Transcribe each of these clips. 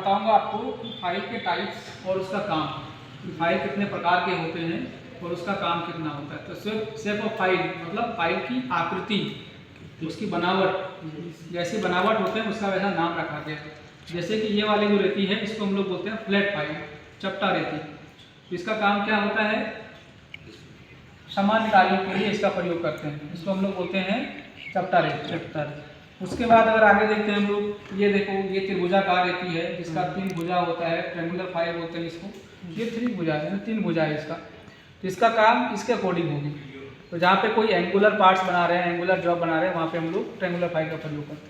बताऊंगा आपको कि फाइल के टाइप्स और उसका काम, फाइल कितने प्रकार के होते हैं और उसका काम कितना होता है। तो शेप ऑफ फाइल मतलब फाइल की आकृति, उसकी बनावट, जैसी बनावट होते हैं उसका वैसा नाम रखा गया। जैसे कि ये वाली जो रेती है इसको हम लोग बोलते हैं फ्लैट फाइल, चपटा रेती। तो इसका काम क्या होता है, सामान्य कार्यों के लिए इसका प्रयोग करते हैं, इसको हम लोग बोलते हैं चपटा रेती। उसके बाद अगर आगे देखते हैं हम लोग, ये देखो ये त्रिभुजाकार रेती है जिसका 3 भुजा होता है, ट्रायंगुलर फाइल बोलते हैं इसको। ये 3 भुजा है, 3 भुजा है इसका। तो इसका काम इसके अकॉर्डिंग होगी। तो जहाँ पे कोई एंगुलर पार्ट्स बना रहे हैं, एंगुलर जॉब बना रहे हैं, वहाँ पे हम लोग ट्रायंगुलर फाइल का प्रयोग करते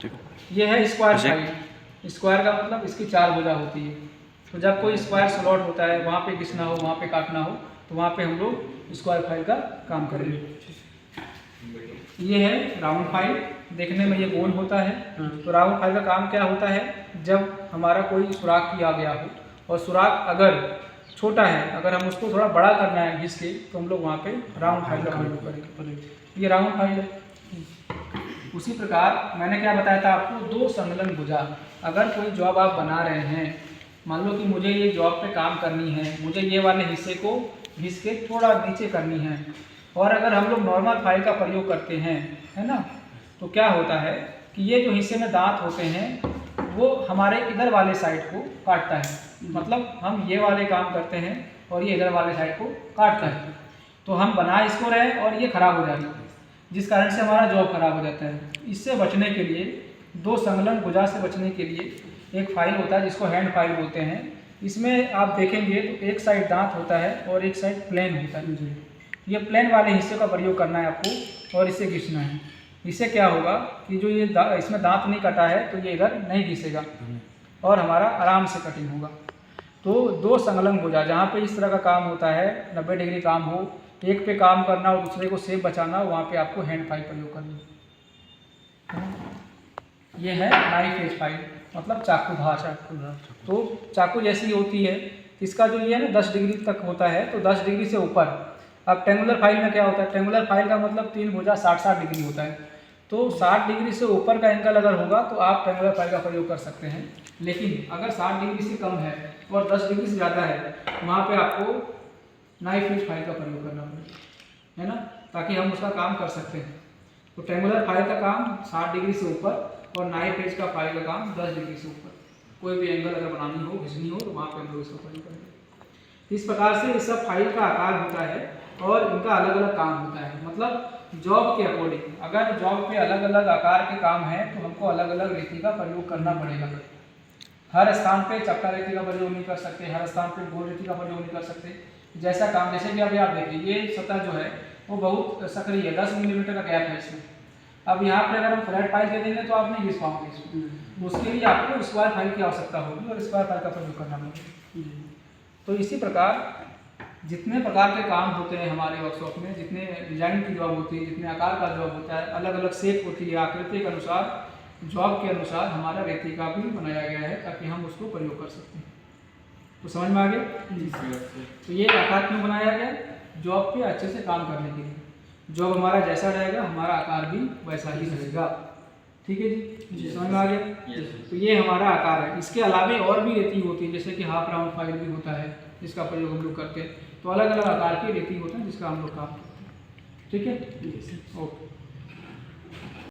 हैं। ये है स्क्वायर फाइल। स्क्वायर का मतलब इसकी 4 भुजा होती है। तो जब कोई स्क्वायर स्लॉट होता है, वहाँ पे घिसना हो, वहाँ पे काटना हो, तो वहाँ पे हम लोग स्क्वायर फाइल का काम करेंगे। ये है राउंड फाइल, देखने में ये गोल होता है। तो राउंड फाइल का काम क्या होता है, जब हमारा कोई सुराख किया गया हो और सुराख अगर छोटा है, अगर हम उसको थोड़ा बड़ा करना है घिस के, तो हम लोग वहाँ पे राउंड फाइल का प्रयोग करेंगे। ये राउंड फाइल है। उसी प्रकार मैंने क्या बताया था आपको, 2 संलग्न भुजा। अगर कोई जॉब आप बना रहे हैं, मान लो कि मुझे ये जॉब पे काम करनी है, मुझे ये वाले हिस्से को घिस के थोड़ा नीचे करनी है, और अगर हम लोग नॉर्मल फाइल का प्रयोग करते हैं, है ना, तो क्या होता है कि ये जो हिस्से में दांत होते हैं वो हमारे इधर वाले साइड को काटता है। मतलब हम ये वाले काम करते हैं और ये इधर वाले साइड को काटता है, तो हम बना इसको रहे और ये खराब हो जाता है, जिस कारण से हमारा जॉब खराब हो जाता है। इससे बचने के लिए, 2 संलग्न भुजा से बचने के लिए एक फाइल होता है जिसको हैंड फाइल बोलते हैं। इसमें आप देखेंगे तो एक साइड दांत होता है और एक साइड प्लेन होता है। ये प्लेन वाले हिस्से का प्रयोग करना है आपको और इसे घिसना है। इससे क्या होगा कि जो ये इसमें दांत नहीं कटा है तो ये इधर नहीं घिसेगा और हमारा आराम से कटिंग होगा। तो 2 संलग्न भुजा जहाँ पे इस तरह का काम होता है, 90 डिग्री काम हो, एक पे काम करना और दूसरे को सेफ बचाना, वहाँ पे आपको हैंड फाइल प्रयोग करनी है। ये है नाइफ एज फाइल, मतलब चाकू धार। तो चाकू जैसी होती है, इसका जो ये है ना 10 डिग्री तक होता है, तो 10 डिग्री से ऊपर। अब ट्रायंगुलर फाइल में क्या होता है, ट्रायंगुलर फाइल का मतलब 3 भुजा 60-60 डिग्री होता है। तो 60 डिग्री से ऊपर का एंगल अगर होगा तो आप ट्रायंगुलर फाइल का प्रयोग कर सकते हैं। लेकिन अगर 60 डिग्री से कम है और 10 डिग्री से ज़्यादा है, वहाँ पे आपको नाइफ एज फाइल का प्रयोग करना पड़ेगा, है ना, ताकि हम उसका काम कर सकते हैं। तो ट्रायंगुलर फाइल का काम 60 डिग्री से ऊपर और नाइफ एज का फाइल का काम 10 डिग्री से ऊपर। कोई भी एंगल अगर बनानी हो, घिसनी हो, तो वहाँ पर हम लोग इसका प्रयोग करेंगे। इस प्रकार से इस सब फाइल का आकार होता है और इनका अलग अलग काम होता है। मतलब जॉब के अकॉर्डिंग, अगर जॉब पे अलग अलग आकार के काम है तो हमको अलग अलग रेती का प्रयोग करना पड़ेगा। हर स्थान पे चपटा रेती का प्रयोग नहीं कर सकते, हर स्थान पे गोल रेती का प्रयोग नहीं कर सकते। जैसा काम, जैसे कि अभी आप देखिए ये सतह जो है वो बहुत सक्रिय है, 10 मिलीमीटर का गैप है इसमें। अब यहाँ पर अगर हम फ्लैट फाइल दे देंगे तो आप नहीं घिस पाओगे इसको, उसके लिए आपको स्क्वायर फाइल की आवश्यकता होगी और स्क्वायर फाइल का प्रयोग करना पड़ेगा। तो इसी प्रकार जितने प्रकार के काम होते हैं हमारे वर्कशॉप में, जितने डिजाइन की जॉब होती है, जितने आकार का जॉब होता है, अलग अलग शेप होती है, आकृति के अनुसार, जॉब के अनुसार हमारा रेती का भी बनाया गया है ताकि हम उसको प्रयोग कर सकते हैं। तो समझ में आ गया? तो ये आकार क्यों बनाया गया? जॉब पे अच्छे से काम करने के लिए। जॉब हमारा जैसा रहेगा हमारा आकार भी वैसा ही रहेगा। ठीक है जी, समझ में आ गया? तो ये हमारा आकार है। इसके अलावा और भी रेती होती है, जैसे कि हाफ राउंड फाइल भी होता है जिसका प्रयोग हम लोग करते हैं। तो अलग अलग आकार की रेती होते हैं जिसका हम लोग काम करते हैं। ठीक है, ओके।